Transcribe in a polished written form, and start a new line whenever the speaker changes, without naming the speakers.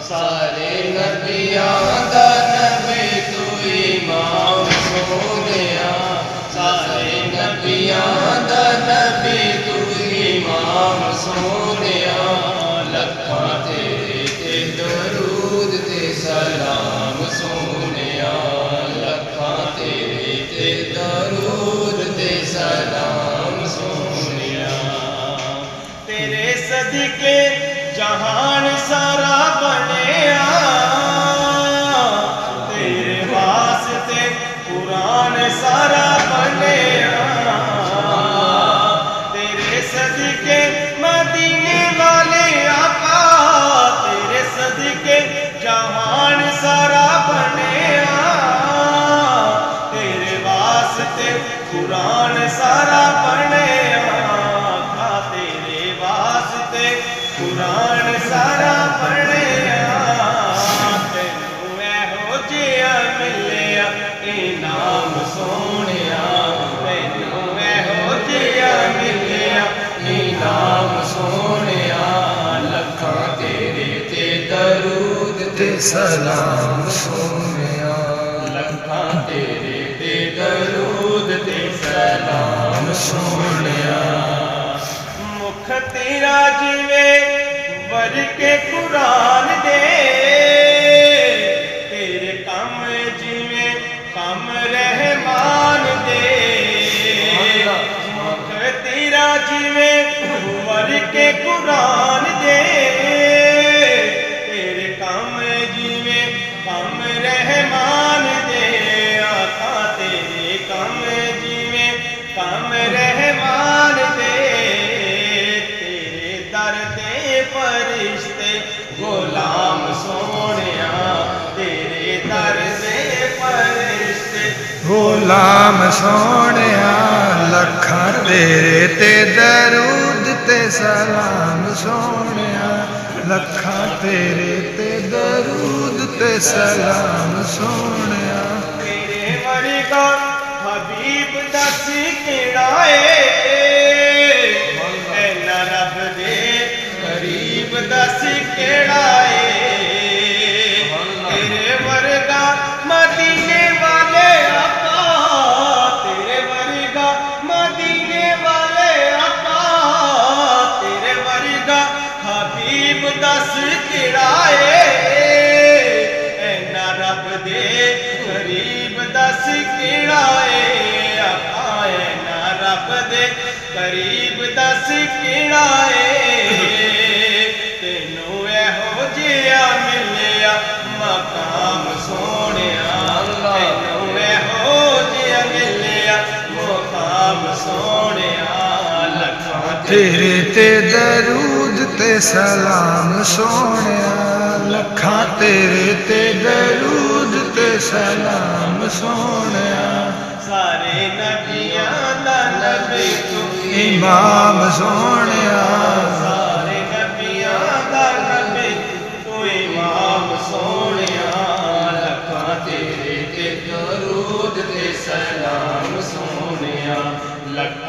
सारे नबियां दा नबी तू इमाम सोनिया, सारे नबियां दा नबी तू इमाम सोनिया। लखां तेरे ते दरूद ते सलाम सोनिया, लखां तेरे ते दरूद ते सलाम सोनिया।
तेरे सदके जहान सारा बनिया, तेरे वास्ते कुरान सारा बनिया। तेरे सदके मदीने वाले आका, तेरे सदके जहान सारा बनिया, तेरे वास्ते कुरान सारा बनिया। तेरे वास्ते कुरान सारा पढ़िया, तेनू एहो जिहा मिलिया इनाम सोनिया, तेनू एहो जिहा मिलिया
इनाम सोनिया। लखां तेरे ते दरूद ते सलाम सोनिया, लखां तेरे ते दरूद ते सलाम सोनिया।
मुख तेरा जिवे वर के कुरान दे, तेरे कम जिवे कम रहमान दे। मुख तेरा जिवे वर के कुरान दे, तेरे कम जिवे कम रहमान दे। आका तेरे कम जिवे कम रहमान दे, फरिश्ते गुलाम सोनिया, तेरे दर से फरिश्ते
गुलाम सोनिया। लखां तेरे ते दरूद ते सलाम सोनिया, लखां तेरे ते दरूद ते सलाम सोनिया।
तेरे वर्गा हबीब दस केड़ा है, ऐना रब दे करीब दस केड़ा है। तेरे वर्गा मदीने वाले आका, तेरे वर्गा मदीने वाले आका, तेरे वर्गा हबीब दस केड़ा है। ऐना रब दे करीब दस केड़ा है। आका ऐना रब दे करीब दस केड़ा है। तेनू एहो जिहा मिलिया मकाम सोनिया, तेनू एहो जिहा मिलिया मकाम सोनिया। लखां
तेरे ते दरूद ते सलाम सोनिया, लखां तेरे ते दरूद ते सलाम सोनिया।
सारे नबियां दा नबी तू
इमाम सोनिया,
सारे नबियां दा नबी तू इमाम सोनिया।
लखां तेरे ते दरूद ते सलाम सोनिया, लखां